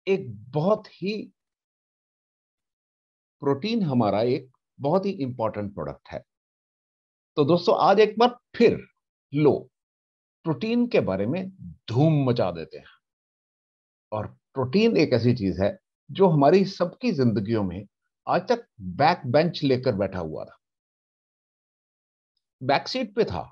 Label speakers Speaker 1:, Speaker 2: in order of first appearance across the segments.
Speaker 1: एक बहुत ही प्रोटीन हमारा एक बहुत ही इंपॉर्टेंट प्रोडक्ट है। तो दोस्तों आज एक बार फिर लो प्रोटीन के बारे में धूम मचा देते हैं। और प्रोटीन एक ऐसी चीज है जो हमारी सबकी जिंदगियों में आज तक बैक बेंच लेकर बैठा हुआ था, बैक सीट पे था।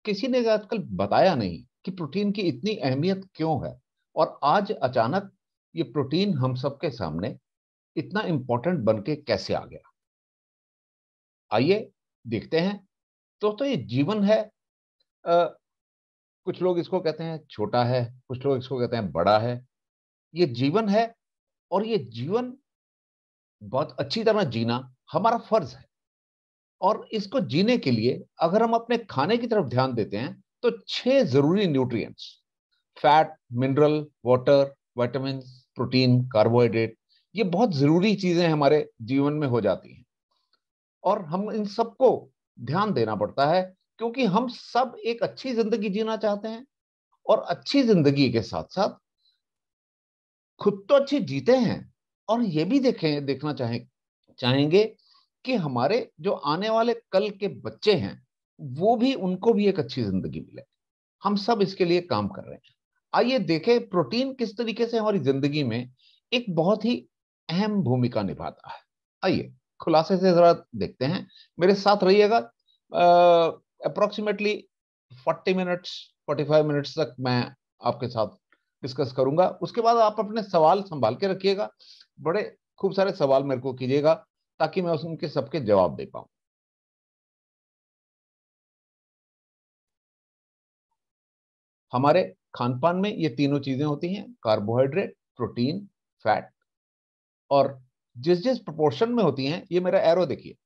Speaker 1: किसी ने आजकल बताया नहीं कि प्रोटीन की इतनी अहमियत क्यों है, और आज अचानक ये प्रोटीन हम सबके सामने इतना इंपॉर्टेंट बन के कैसे आ गया। आइए देखते हैं। दोस्तों ये जीवन है। अ, कुछ लोग इसको कहते हैं छोटा है, कुछ लोग इसको कहते हैं बड़ा है। ये जीवन है, और ये जीवन बहुत अच्छी तरह जीना हमारा फर्ज है। और इसको जीने के लिए अगर हम अपने खाने की तरफ ध्यान देते हैं तो 6 जरूरी nutrients, fat, mineral, water, vitamin, protein, carbohydrate, ये बहुत जरूरी चीजें हमारे जीवन में हो जाती हैं। और हम इन सबको ध्यान देना पड़ता है, क्योंकि हम सब एक अच्छी जिंदगी जीना चाहते हैं। और अच्छी जिंदगी के साथ साथ खुद तो अच्छी जीते हैं, और ये भी देखना चाहेंगे कि हमारे जो आने वाले कल के बच्चे हैं वो भी, उनको भी एक अच्छी जिंदगी मिले। हम सब इसके लिए काम कर रहे हैं। आइए देखें प्रोटीन किस तरीके से हमारी जिंदगी में एक बहुत ही अहम भूमिका निभाता है। आइए खुलासे से जरा देखते हैं, मेरे साथ रहिएगा। अप्रोक्सीमेटली 40 मिनट्स, 45 मिनट्स तक मैं आपके साथ डिस्कस करूंगा। उसके बाद आप अपने सवाल संभाल के रखिएगा, बड़े खूब सारे सवाल मेरे को कीजिएगा ताकि मैं उनके सबके जवाब दे पाऊं। हमारे खान पान में ये तीनों चीजें होती हैं, कार्बोहाइड्रेट, प्रोटीन, फैट। और जिस जिस प्रोपोर्शन में होती हैं, ये मेरा एरो देखिए,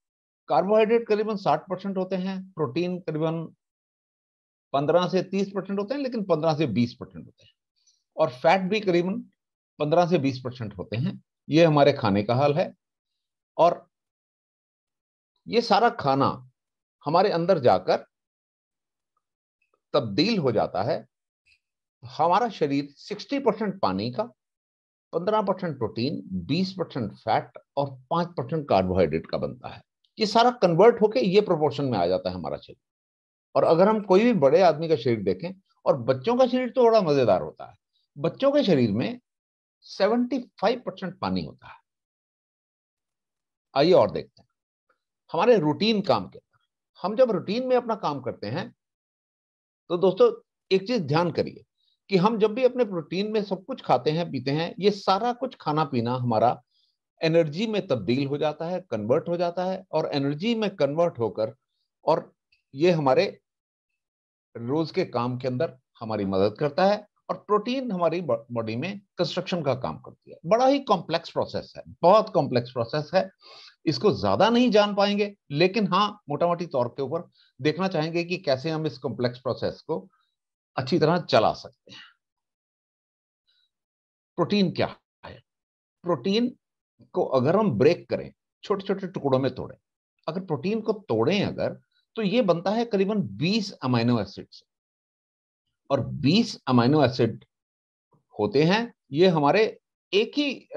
Speaker 1: कार्बोहाइड्रेट करीबन 60% होते हैं, प्रोटीन करीबन 15 से 30% होते हैं, लेकिन 15 से 20% होते हैं, और फैट भी करीबन 15 से 20% होते हैं। ये हमारे खाने का हाल है। और ये सारा खाना हमारे अंदर जाकर तब्दील हो जाता है। हमारा शरीर 60% पानी का, 15% प्रोटीन, 20% फैट और 5% कार्बोहाइड्रेट का बनता है। ये सारा कन्वर्ट होके ये प्रोपोर्शन में आ जाता है हमारा शरीर। और अगर हम कोई भी बड़े आदमी का शरीर देखें, और बच्चों का शरीर तो बड़ा मजेदार होता है। बच्चों के शरीर में 75% पानी होता है। आइए और देखते हैं हमारे रूटीन काम के अंदर। हम जब रूटीन में अपना काम करते हैं तो दोस्तों एक चीज ध्यान करिए कि हम जब भी अपने प्रोटीन में सब कुछ खाते हैं पीते हैं, ये सारा कुछ खाना पीना हमारा एनर्जी में तब्दील हो जाता है, कन्वर्ट हो जाता है, और एनर्जी में कन्वर्ट होकर और ये हमारे रोज के काम के अंदर हमारी मदद करता है। और प्रोटीन हमारी बॉडी में कंस्ट्रक्शन का काम करती है। बड़ा ही कॉम्प्लेक्स प्रोसेस है, बहुत कॉम्प्लेक्स प्रोसेस है। इसको ज्यादा नहीं जान पाएंगे, लेकिन हाँ मोटा मोटी तौर के ऊपर देखना चाहेंगे कि कैसे हम इस कॉम्प्लेक्स प्रोसेस को अच्छी तरह चला सकते हैं। प्रोटीन क्या है? प्रोटीन को अगर हम ब्रेक करें, छोटे छोटे टुकड़ों में तोड़ें, अगर प्रोटीन को तोड़ें अगर, तो ये बनता है करीबन 20 अमाइनो एसिड। और 20 अमाइनो एसिड होते हैं, ये हमारे एक ही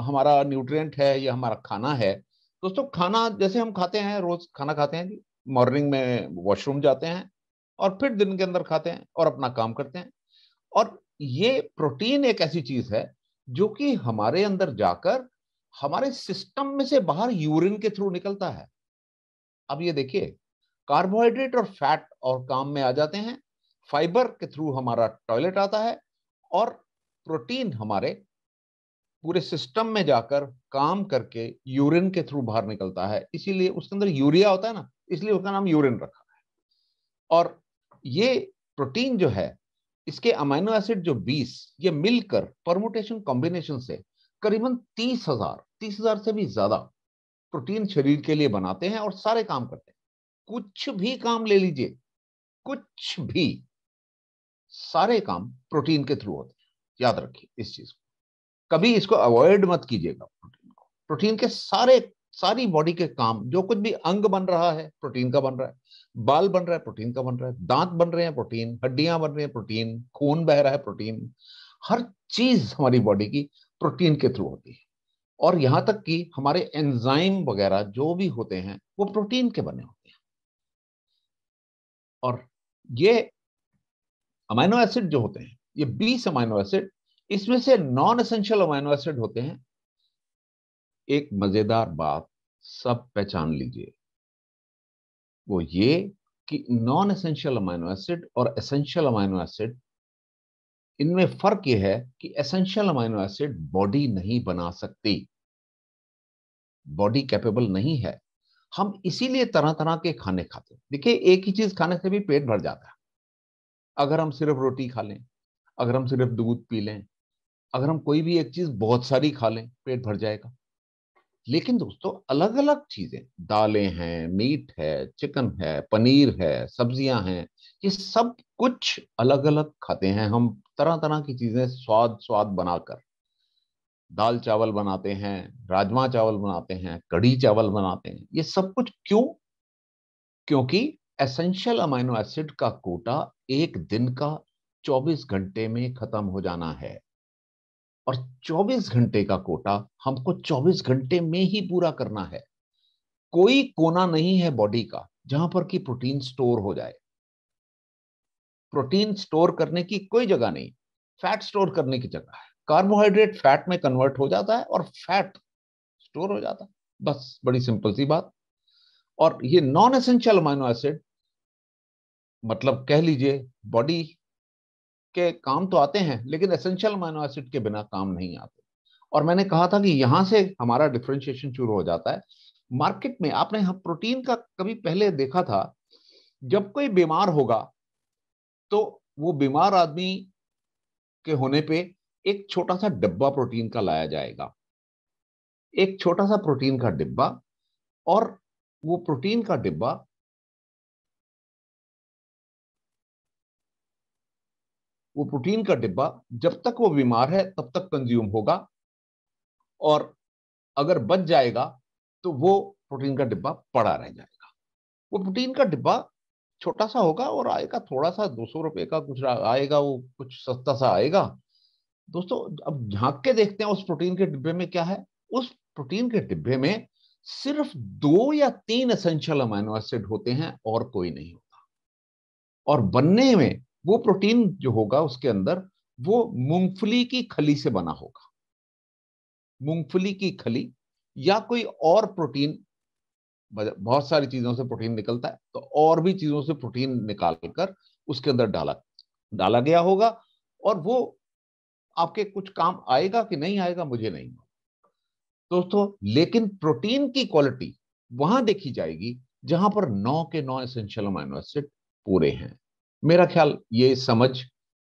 Speaker 1: हमारा न्यूट्रिएंट है, ये हमारा खाना है। दोस्तों खाना जैसे हम खाते हैं, रोज खाना खाते हैं जी, मॉर्निंग में वॉशरूम जाते हैं और फिर दिन के अंदर खाते हैं और अपना काम करते हैं। और ये प्रोटीन एक ऐसी चीज है जो कि हमारे अंदर जाकर हमारे सिस्टम में से बाहर यूरिन के थ्रू निकलता है। अब ये देखिए, कार्बोहाइड्रेट और फैट और काम में आ जाते हैं, फाइबर के थ्रू हमारा टॉयलेट आता है, और प्रोटीन हमारे पूरे सिस्टम में जाकर काम करके यूरिन के थ्रू बाहर निकलता है। इसीलिए उसके अंदर यूरिया होता है ना, इसलिए उसका नाम यूरिन रखा है। और ये प्रोटीन जो है, इसके अमीनो एसिड जो 20, ये मिलकर परमुटेशन कॉम्बिनेशन से करीबन 30,000 से भी ज्यादा प्रोटीन शरीर के लिए बनाते हैं और सारे काम करते हैं। कुछ भी काम ले लीजिए, कुछ भी, सारे काम प्रोटीन के थ्रू होते हैं। याद रखिए इस चीज को, कभी इसको अवॉइड मत कीजिएगा। प्रोटीन को, प्रोटीन के सारी बॉडी के काम, जो कुछ भी अंग बन रहा है प्रोटीन का बन रहा है, बाल बन रहा है प्रोटीन का बन रहा है, दांत बन रहे हैं प्रोटीन, हड्डियां बन रही हैं प्रोटीन, खून बह रहा है प्रोटीन, हर चीज हमारी बॉडी की प्रोटीन के थ्रू होती है, और यहां तक कि हमारे एंजाइम वगैरह जो भी होते हैं वो प्रोटीन के बने होते हैं। और ये अमाइनो एसिड जो होते हैं, ये 20 अमाइनो एसिड, इसमें से नॉन एसेंशियल अमाइनो एसिड होते हैं। एक मजेदार बात सब पहचान लीजिए, वो ये कि नॉन एसेंशियल अमाइनो एसिड और एसेंशियल अमाइनो एसिड, इनमें फर्क यह है कि एसेंशियल अमाइनो एसिड बॉडी नहीं बना सकती, बॉडी कैपेबल नहीं है। हम इसीलिए तरह तरह के खाने खाते हैं। देखिए, एक ही चीज खाने से भी पेट भर जाता है। अगर हम सिर्फ रोटी खा लें, अगर हम सिर्फ दूध पी लें, अगर हम कोई भी एक चीज बहुत सारी खा लें, पेट भर जाएगा। लेकिन दोस्तों, अलग अलग चीजें, दालें हैं, मीट है, चिकन है, पनीर है, सब्जियां हैं, ये सब कुछ अलग अलग खाते हैं हम। तरह तरह की चीजें स्वाद स्वाद बनाकर दाल चावल बनाते हैं, राजमा चावल बनाते हैं, कढ़ी चावल बनाते हैं। ये सब कुछ क्यों? क्योंकि एसेंशियल अमाइनो एसिड का कोटा एक दिन का 24 घंटे में खत्म हो जाना है, और 24 घंटे का कोटा हमको 24 घंटे में ही पूरा करना है। कोई कोना नहीं है बॉडी का जहां पर कि प्रोटीन स्टोर हो जाए। प्रोटीन स्टोर करने की कोई जगह नहीं, फैट स्टोर करने की जगह है। कार्बोहाइड्रेट फैट में कन्वर्ट हो जाता है और फैट स्टोर हो जाता है। बस, बड़ी सिंपल सी बात। और ये नॉन एसेंशियल अमाइनो एसिड, मतलब कह लीजिए, बॉडी के काम तो आते हैं, लेकिन एसेंशियल अमाइनो एसिड के बिना काम नहीं आते। और मैंने कहा था कि यहां से हमारा डिफरेंशिएशन शुरू हो जाता है। मार्केट में आपने प्रोटीन का कभी पहले देखा था? जब कोई बीमार होगा तो वो बीमार आदमी के होने पे एक छोटा सा डिब्बा प्रोटीन का लाया जाएगा, एक छोटा सा प्रोटीन का डिब्बा। और वो प्रोटीन का डिब्बा, वो प्रोटीन का डिब्बा जब तक वो बीमार है तब तक कंज्यूम होगा, और अगर बच जाएगा तो वो प्रोटीन का डिब्बा पड़ा रह जाएगा। वो प्रोटीन का डिब्बा छोटा सा होगा और आएगा थोड़ा सा, 200 रुपए का कुछ आएगा, वो कुछ सस्ता सा आएगा। दोस्तों, अब झांक के देखते हैं उस प्रोटीन के डिब्बे में क्या है। उस प्रोटीन के डिब्बे में सिर्फ 2 या 3 एसेंशियल अमाइनो एसिड होते हैं, और कोई नहीं होता। और बनने में वो प्रोटीन जो होगा उसके अंदर, वो मूंगफली की खली से बना होगा। मूंगफली की खली या कोई और प्रोटीन, बहुत सारी चीजों से प्रोटीन निकलता है, तो और भी चीजों से प्रोटीन निकाल कर उसके अंदर डाला डाला गया होगा। और वो आपके कुछ काम आएगा कि नहीं आएगा, मुझे नहीं मालूम दोस्तों। लेकिन प्रोटीन की क्वालिटी वहां देखी जाएगी जहां पर 9 के 9 एसेंशियल अमाइनो एसिड पूरे हैं। मेरा ख्याल ये समझ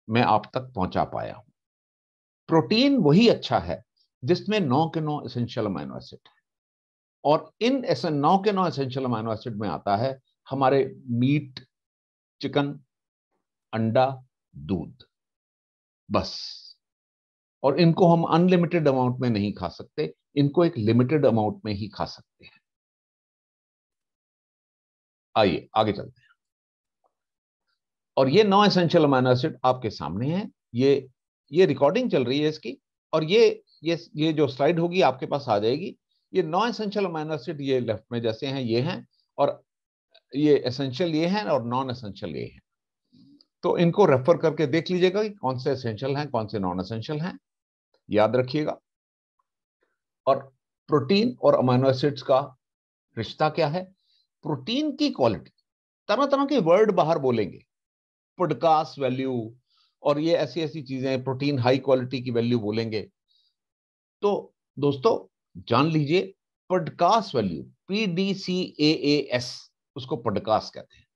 Speaker 1: मैं आप तक पहुंचा पाया हूं। प्रोटीन वही अच्छा है जिसमें 9 के 9 एसेंशियल अमाइनो एसिड है। और इन ऐसे 9 के 9 एसेंशियल अमाइनो एसिड में आता है हमारे मीट, चिकन, अंडा, दूध, बस। और इनको हम अनलिमिटेड अमाउंट में नहीं खा सकते, इनको एक लिमिटेड अमाउंट में ही खा सकते हैं। आइए आगे चलते हैं। और ये 9 एसेंशियल अमाइनो एसिड आपके सामने हैं। ये रिकॉर्डिंग चल रही है इसकी, और ये जो स्लाइड होगी आपके पास आ जाएगी। ये 9 एसेंशियल अमाइनो एसिड, ये लेफ्ट में जैसे हैं ये हैं, और ये एसेंशियल ये हैं, और नॉन एसेंशियल ये हैं। तो इनको रेफर करके देख लीजिएगा कि कौन से एसेंशियल हैं, कौन से नॉन एसेंशियल हैं, याद रखिएगा। और प्रोटीन और अमाइनो एसिड्स का रिश्ता क्या है? प्रोटीन की क्वालिटी, तरह तरह के वर्ड बाहर बोलेंगे, पॉडकास्ट वैल्यू और ये ऐसी ऐसी चीजें, प्रोटीन हाई क्वालिटी की वैल्यू बोलेंगे। तो दोस्तों, जान लीजिए, पॉडकास्ट वैल्यू, PDCAAS, उसको पॉडकास्ट कहते हैं।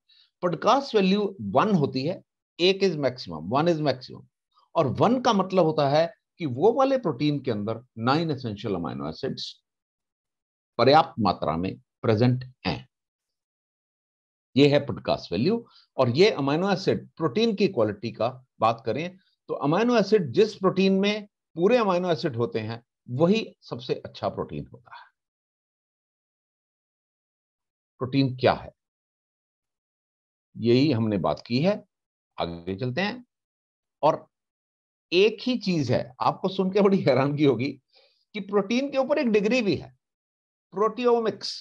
Speaker 1: पॉडकास्ट वैल्यू 1 होती है, एक इज मैक्सिमम, 1 इज मैक्सिमम। और 1 का मतलब होता है कि वो वाले प्रोटीन के अंदर 9 एसेंशियल अमाइनो एसिड्स पर्याप्त मात्रा में प्रेजेंट हैं। ये है पॉडकास्ट वैल्यू। और ये अमाइनो एसिड प्रोटीन की क्वालिटी का बात करें, तो अमाइनो एसिड जिस प्रोटीन में पूरे अमाइनो एसिड होते हैं वही सबसे अच्छा प्रोटीन होता है। प्रोटीन क्या है, यही हमने बात की है। आगे चलते हैं। और एक ही चीज है, आपको सुन के बड़ी हैरानगी होगी कि प्रोटीन के ऊपर एक डिग्री भी है, प्रोटियोमिक्स।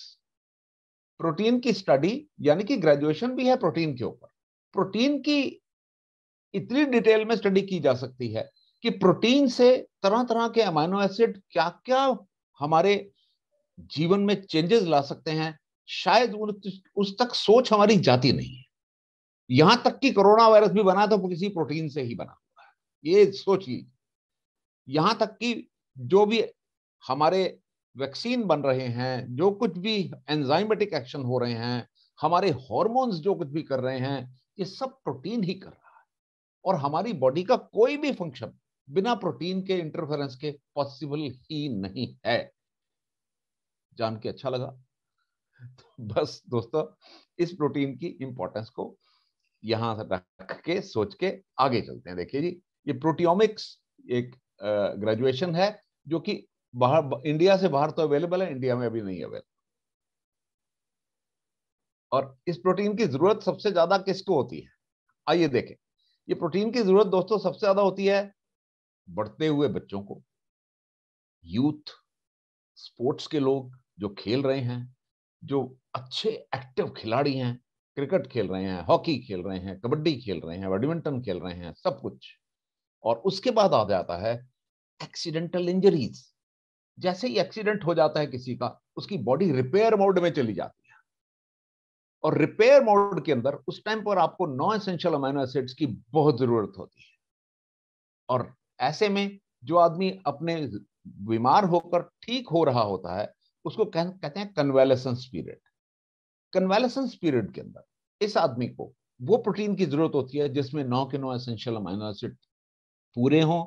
Speaker 1: प्रोटीन की स्टडी यानी कि ग्रेजुएशन भी है प्रोटीन के ऊपर। प्रोटीन की इतनी डिटेल में स्टडी की जा सकती है कि प्रोटीन से तरह तरह के अमीनो एसिड क्या क्या हमारे जीवन में चेंजेस ला सकते हैं, शायद उस तक सोच हमारी जाती नहीं है। यहां तक कि कोरोना वायरस भी बना तो किसी प्रोटीन से ही बना हुआ है, ये सोचिए। यहां तक कि जो भी हमारे वैक्सीन बन रहे हैं, जो कुछ भी एंजाइमेटिक एक्शन हो रहे हैं, हमारे हार्मोन्स जो कुछ भी कर रहे हैं, ये सब प्रोटीन ही कर रहा है। और हमारी बॉडी का कोई भी फंक्शन बिना प्रोटीन के इंटरफेरेंस के पॉसिबल ही नहीं है। जान के अच्छा लगा। तो बस दोस्तों, इस प्रोटीन की इंपॉर्टेंस को यहां से रख के सोच के आगे चलते हैं। देखिए जी, ये प्रोटियोमिक्स एक ग्रेजुएशन है जो कि बाहर, इंडिया से बाहर तो अवेलेबल है, इंडिया में अभी नहीं अवेलेबल। और इस प्रोटीन की जरूरत सबसे ज्यादा किसको होती है? आइए देखें। ये प्रोटीन की जरूरत दोस्तों सबसे ज्यादा होती है बढ़ते हुए बच्चों को, यूथ, स्पोर्ट्स के लोग जो खेल रहे हैं, जो अच्छे एक्टिव खिलाड़ी हैं, क्रिकेट खेल रहे हैं, हॉकी खेल रहे हैं, कबड्डी खेल रहे हैं, बैडमिंटन खेल रहे हैं, सब कुछ। और उसके बाद आ जाता है एक्सीडेंटल इंजरीज। जैसे ही एक्सीडेंट हो जाता है किसी का, उसकी बॉडी रिपेयर मोड में चली जाती है। और रिपेयर मोड के अंदर उस टाइम पर आपको नॉन एसेंशियल अमीनो एसिड्स की बहुत जरूरत होती है। और ऐसे में जो आदमी अपने बीमार होकर ठीक हो रहा होता है, उसको कहते हैं कन्वेलेसेंस पीरियड। कन्वेलेसेंस पीरियड के अंदर इस आदमी को वो प्रोटीन की जरूरत होती है जिसमें 9 के 9 एसेंशियल अमीनो एसिड पूरे हों।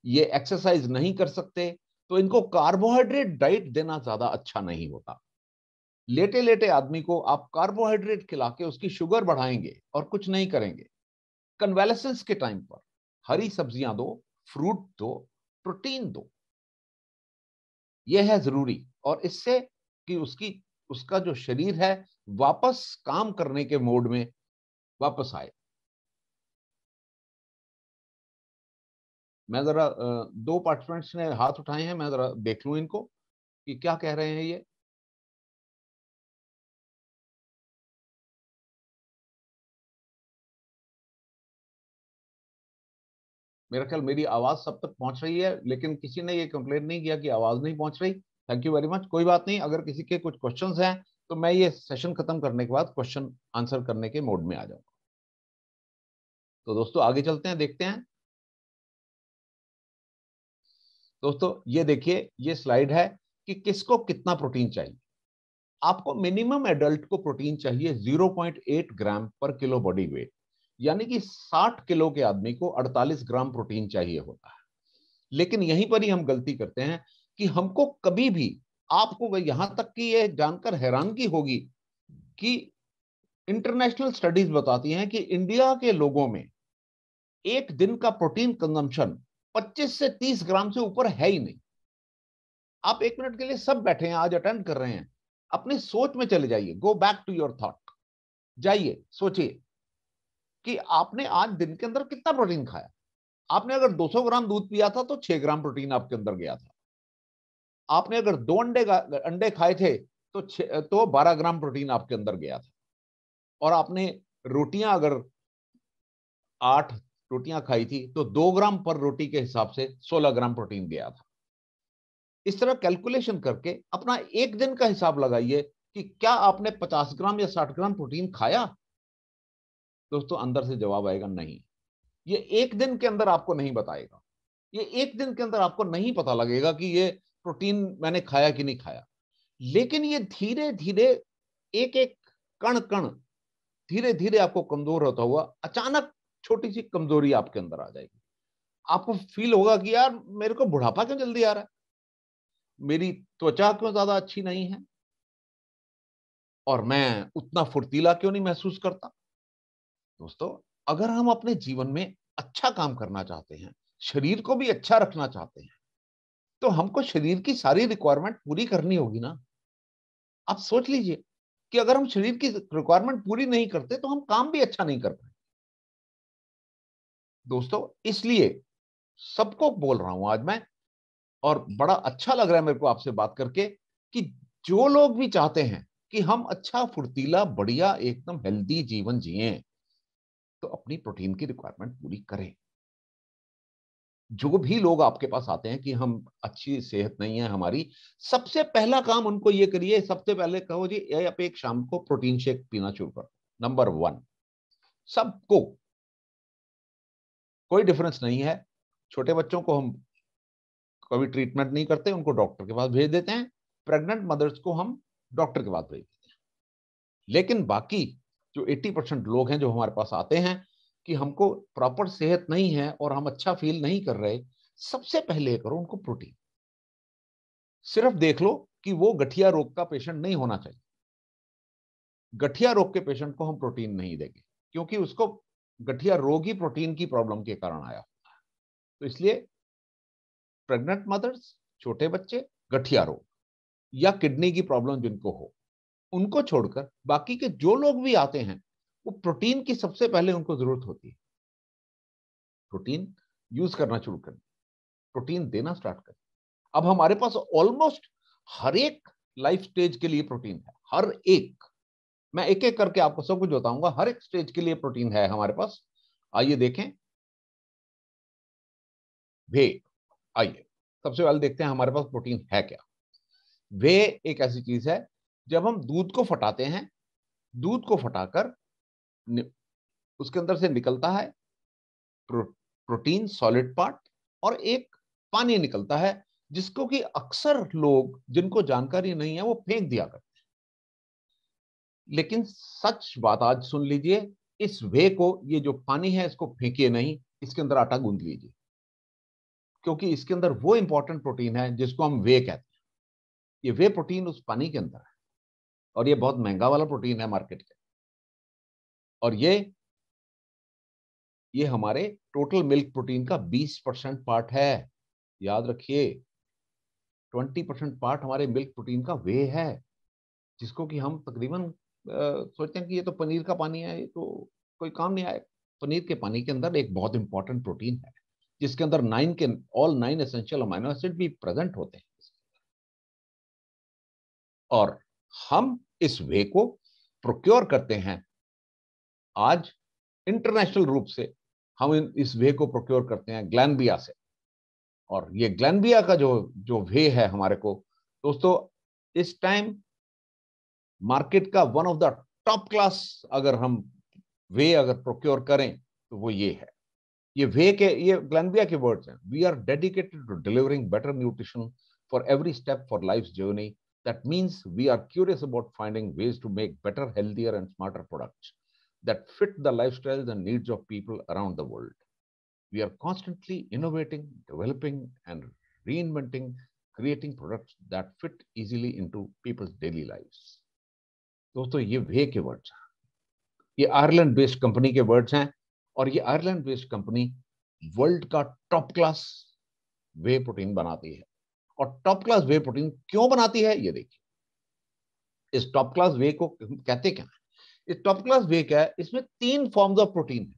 Speaker 1: ये एक्सरसाइज नहीं कर सकते, तो इनको कार्बोहाइड्रेट डाइट देना ज्यादा अच्छा नहीं होता। लेटे लेटे आदमी को आप कार्बोहाइड्रेट खिला के उसकी शुगर बढ़ाएंगे और कुछ नहीं करेंगे। कन्वेलेसेंस के टाइम पर हरी सब्जियां दो, फ्रूट दो, प्रोटीन दो, यह है जरूरी। और इससे कि उसका जो शरीर है वापस काम करने के मोड में वापस आए। मैं जरा दो पार्टिसिपेंट्स ने हाथ उठाए हैं, मैं जरा देख लूं इनको कि क्या कह रहे हैं ये। मेरा ख्याल मेरी आवाज सब तक पहुंच रही है, लेकिन किसी ने ये कंप्लेन नहीं किया कि आवाज नहीं पहुंच रही। Thank you very much. कोई बात नहीं, अगर किसी के कुछ क्वेश्चंस हैं तो मैं ये सेशन खत्म करने के बाद क्वेश्चन आंसर करने के मोड में आ जाऊंगा। तो दोस्तों आगे चलते हैं, देखते हैं। दोस्तों ये देखिए, ये स्लाइड है कि किसको कितना प्रोटीन चाहिए। आपको मिनिमम एडल्ट को प्रोटीन चाहिए 0.8 ग्राम पर किलो बॉडी वेट, यानी कि 60 किलो के आदमी को 48 ग्राम प्रोटीन चाहिए होता है। लेकिन यहीं पर ही हम गलती करते हैं कि हमको कभी भी, आपको यहां तक कि यह जानकर हैरानगी होगी कि इंटरनेशनल स्टडीज बताती हैं कि इंडिया के लोगों में एक दिन का प्रोटीन कंजम्पशन 25 से 30 ग्राम से ऊपर है ही नहीं। आप एक मिनट के लिए सब बैठे हैं, आज अटेंड कर रहे हैं, अपनी सोच में चले जाइए, go back to your thought, जाइए सोचिए कि आपने आज दिन के अंदर कितना प्रोटीन खाया। आपने अगर 200 ग्राम दूध पिया था तो 6 ग्राम प्रोटीन आपके अंदर गया था। आपने अगर 2 अंडे खाए थे तो 12 ग्राम प्रोटीन आपके अंदर गया था। और आपने रोटियां अगर 8 रोटियां खाई थी तो 2 ग्राम पर रोटी के हिसाब से 16 ग्राम प्रोटीन गया था। इस तरह कैलकुलेशन करके अपना एक दिन का हिसाब लगाइए कि क्या आपने 50 ग्राम या 60 ग्राम प्रोटीन खाया। दोस्तों अंदर से जवाब आएगा नहीं। ये एक दिन के अंदर आपको नहीं बताएगा, ये एक दिन के अंदर आपको नहीं पता लगेगा कि ये प्रोटीन मैंने खाया कि नहीं खाया। लेकिन ये धीरे धीरे, एक एक कण कण धीरे धीरे आपको कमजोर होता हुआ अचानक छोटी सी कमजोरी आपके अंदर आ जाएगी। आपको फील होगा कि यार मेरे को बुढ़ापा क्यों जल्दी आ रहा है, मेरी त्वचा क्यों ज्यादा अच्छी नहीं है, और मैं उतना फुर्तीला क्यों नहीं महसूस करता। दोस्तों अगर हम अपने जीवन में अच्छा काम करना चाहते हैं, शरीर को भी अच्छा रखना चाहते हैं, तो हमको शरीर की सारी रिक्वायरमेंट पूरी करनी होगी ना। आप सोच लीजिए कि अगर हम शरीर की रिक्वायरमेंट पूरी नहीं करते तो हम काम भी अच्छा नहीं कर पाए। दोस्तों इसलिए सबको बोल रहा हूं आज मैं, और बड़ा अच्छा लग रहा है मेरे को आपसे बात करके कि जो लोग भी चाहते हैं कि हम अच्छा फुर्तीला बढ़िया एकदम हेल्दी जीवन जिए, तो अपनी प्रोटीन की रिक्वायरमेंट पूरी करें। जो भी लोग आपके पास आते हैं कि हम अच्छी सेहत नहीं है हमारी, सबसे पहला काम उनको ये करिए, सबसे पहले कहो जी ये आप एक शाम को प्रोटीन शेक पीना शुरू करो। नंबर 1, सबको, कोई डिफरेंस नहीं है। छोटे बच्चों को हम कभी ट्रीटमेंट नहीं करते, उनको डॉक्टर के पास भेज देते हैं। प्रेग्नेंट मदर्स को हम डॉक्टर के पास भेज देते हैं। लेकिन बाकी जो 80% लोग हैं जो हमारे पास आते हैं कि हमको प्रॉपर सेहत नहीं है और हम अच्छा फील नहीं कर रहे, सबसे पहले करो उनको प्रोटीन। सिर्फ देख लो कि वो गठिया रोग का पेशेंट नहीं होना चाहिए। गठिया रोग के पेशेंट को हम प्रोटीन नहीं देंगे, क्योंकि उसको गठिया रोग ही प्रोटीन की प्रॉब्लम के कारण आया। तो इसलिए प्रेग्नेंट मदर्स, छोटे बच्चे, गठिया रोग या किडनी की प्रॉब्लम जिनको हो, उनको छोड़कर बाकी के जो लोग भी आते हैं, वो प्रोटीन की सबसे पहले उनको जरूरत होती है। प्रोटीन यूज करना शुरू करें, प्रोटीन देना स्टार्ट करें। अब हमारे पास ऑलमोस्ट हर एक लाइफ स्टेज के लिए प्रोटीन है, हर एक। मैं एक एक करके आपको सब कुछ बताऊंगा, हर एक स्टेज के लिए प्रोटीन है हमारे पास। आइए देखें। वे, आइए सबसे पहले देखते हैं हमारे पास प्रोटीन है क्या। वे एक ऐसी चीज है, जब हम दूध को फटाते हैं, दूध को फटाकर उसके अंदर से निकलता है प्रोटीन सॉलिड पार्ट, और एक पानी निकलता है, जिसको कि अक्सर लोग जिनको जानकारी नहीं है वो फेंक दिया करते हैं। लेकिन सच बात आज सुन लीजिए, इस वे को, ये जो पानी है इसको फेंकिए नहीं, इसके अंदर आटा गूंद लीजिए, क्योंकि इसके अंदर वो इंपॉर्टेंट प्रोटीन है जिसको हम वे कहते हैं। ये वे प्रोटीन उस पानी के अंदर है, और ये बहुत महंगा वाला प्रोटीन है मार्केट के। और ये हमारे टोटल मिल्क प्रोटीन का 20% पार्ट है। याद रखिए, 20% पार्ट हमारे मिल्क प्रोटीन का वे है, जिसको कि हम तकरीबन सोचते हैं कि ये तो पनीर का पानी है, ये तो कोई काम नहीं आएगा। पनीर के पानी के अंदर एक बहुत इंपॉर्टेंट प्रोटीन है, जिसके अंदर ऑल 9 एसेंशियल अमीनो एसिड भी प्रेजेंट होते हैं। और हम इस वे को प्रोक्योर करते हैं आज इंटरनेशनल रूप से। हम इस वे को प्रोक्योर करते हैं ग्लैनबिया से। और ये ग्लैनबिया का जो जो वे है हमारे को, दोस्तों, इस टाइम मार्केट का one of the top class, अगर हम वे अगर प्रोक्योर करें तो वो ये है। ये ग्लैनबिया के वर्ड्स हैं। We are dedicated to delivering better nutrition for every step for life journey. That means we are curious about finding ways to make better, healthier and smarter products that fit the lifestyles and needs of people around the world. We are constantly innovating, developing, and reinventing, creating products that fit easily into people's daily lives. दोस्तों, ये वे के words हैं, ये Ireland based company के words हैं। और ये Ireland based company world का टॉप क्लास वे प्रोटीन बनाती है। और टॉप क्लास वे प्रोटीन क्यों बनाती है, ये देखिए। इस टॉप क्लास वे को कहते क्या है? इस टॉप क्लास वे क्या है? इसमें 3 फॉर्म्स ऑफ प्रोटीन है।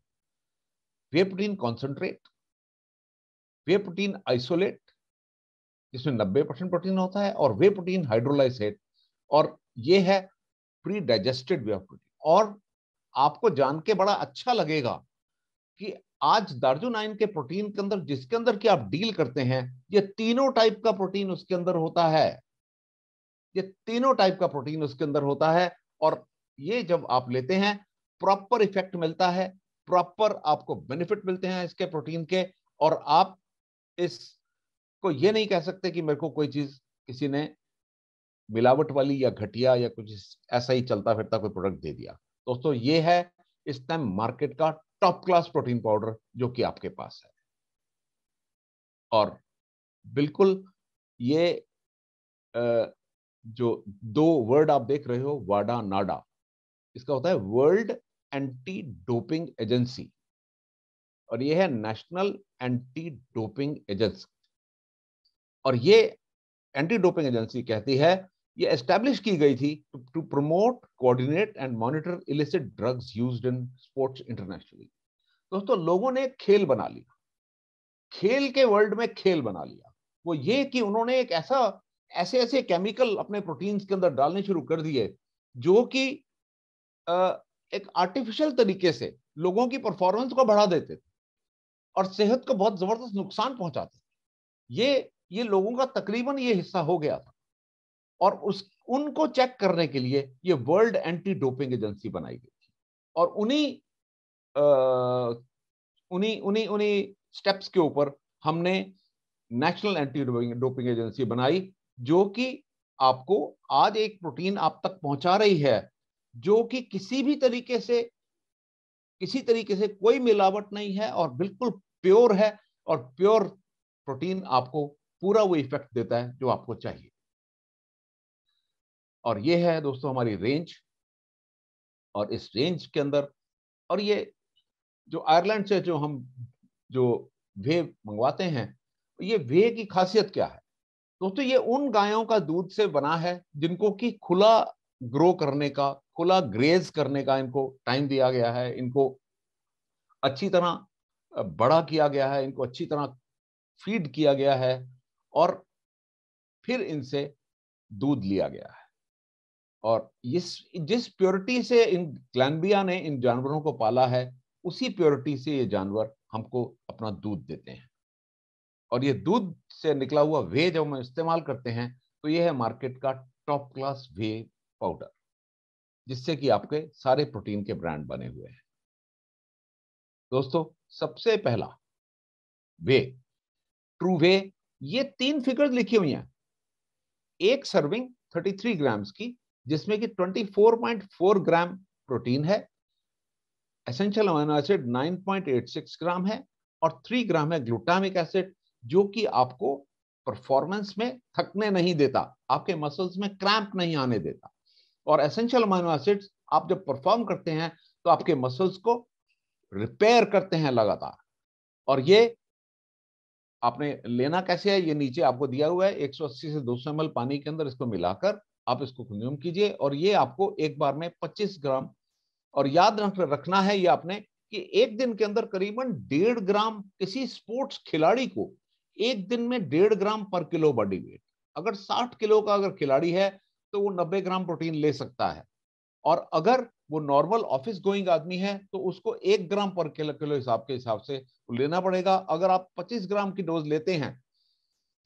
Speaker 1: वे प्रोटीन कॉन्सेंट्रेट, वे प्रोटीन आइसोलेट जिसमें 90% प्रोटीन होता है, और वे प्रोटीन हाइड्रोलाइसेट, और ये है pre digested way of protein. और आपको जान के बड़ा अच्छा लगेगा कि आज दार्जुनाइन के प्रोटीन के अंदर, जिसके अंदर कि आप डील करते हैं, ये तीनों टाइप का प्रोटीन उसके अंदर होता है। ये तीनों टाइप का प्रोटीन उसके अंदर होता है। और ये जब आप लेते हैं, प्रॉपर इफेक्ट मिलता है, प्रॉपर आपको बेनिफिट मिलते हैं इसके प्रोटीन के। और आप इसको ये नहीं कह सकते कि मेरे को कोई चीज किसी ने मिलावट वाली या घटिया या कुछ ऐसा ही चलता फिरता कोई प्रोडक्ट दे दिया। दोस्तों, ये है इस टाइम मार्केट का टॉप क्लास प्रोटीन पाउडर जो कि आपके पास है। और बिल्कुल ये जो 2 वर्ड आप देख रहे हो, वाडा नाडा, इसका होता है वर्ल्ड एंटी डोपिंग एजेंसी, और ये है नेशनल एंटी डोपिंग एजेंसी। और ये एंटी डोपिंग एजेंसी कहती है, ये एस्टैब्लिश की गई थी to promote, coordinate and monitor illicit drugs used in sports internationally. दोस्तों, लोगों ने खेल बना लिया, खेल के वर्ल्ड में खेल बना लिया, वो ये कि उन्होंने एक ऐसे ऐसे केमिकल अपने प्रोटीन्स के अंदर डालने शुरू कर दिए जो कि एक आर्टिफिशियल तरीके से लोगों की परफॉर्मेंस को बढ़ा देते थे और सेहत को बहुत जबरदस्त नुकसान पहुंचाते थे। ये लोगों का तकरीबन ये हिस्सा हो गया था और उनको चेक करने के लिए ये वर्ल्ड एंटी डोपिंग एजेंसी बनाई गई थी और उन्हीं उन्हीं उन्हीं स्टेप्स के ऊपर हमने नेशनल एंटी डोपिंग एजेंसी बनाई, जो कि आपको आज एक प्रोटीन आप तक पहुंचा रही है जो कि किसी तरीके से कोई मिलावट नहीं है और बिल्कुल प्योर है और प्योर प्रोटीन आपको पूरा वो इफेक्ट देता है जो आपको चाहिए। और ये है दोस्तों हमारी रेंज, और इस रेंज के अंदर, और ये जो आयरलैंड से जो वे मंगवाते हैं, ये वे की खासियत क्या है दोस्तों? ये उन गायों का दूध से बना है जिनको कि खुला ग्रो करने का, खुला ग्रेज करने का इनको टाइम दिया गया है, इनको अच्छी तरह बड़ा किया गया है, इनको अच्छी तरह फीड किया गया है और फिर इनसे दूध लिया गया है। और जिस प्योरिटी से इन ग्लैनबिया ने इन जानवरों को पाला है, उसी प्योरिटी से ये जानवर हमको अपना दूध देते हैं। और ये दूध से निकला हुआ वे जब हम इस्तेमाल करते हैं तो ये है मार्केट का टॉप क्लास वे पाउडर, जिससे कि आपके सारे प्रोटीन के ब्रांड बने हुए हैं। दोस्तों सबसे पहला वे, ट्रू वे, ये 3 फिगर्स लिखी हुई हैं। एक सर्विंग 33 ग्राम्स की, जिसमें कि 24.4 ग्राम प्रोटीन है, एसेंशियल अमीनो एसिड 9.86 ग्राम है और 3 ग्राम है ग्लूटामिक एसिड, जो कि आपको परफॉर्मेंस में थकने नहीं देता, आपके मसल्स में क्रैम्प नहीं आने देता। और एसेंशियल अमीनो एसिड्स आप जब परफॉर्म करते हैं तो आपके मसल्स को रिपेयर करते हैं लगातार। और ये आपने लेना कैसे है, ये नीचे आपको दिया हुआ है। 180 से 200 ml पानी के अंदर इसको मिलाकर आप इसको कंज्यूम कीजिए और ये आपको एक बार में 25 ग्राम, और याद रखना है ये आपने कि एक दिन के अंदर करीबन 1.5 ग्राम, किसी स्पोर्ट्स खिलाड़ी को एक दिन में 1.5 ग्राम पर किलो बॉडी वेट, अगर 60 किलो का अगर खिलाड़ी है तो वो 90 ग्राम प्रोटीन ले सकता है, और अगर वो नॉर्मल ऑफिस गोइंग आदमी है तो उसको 1 ग्राम पर किलो हिसाब से लेना पड़ेगा। अगर आप 25 ग्राम की डोज लेते हैं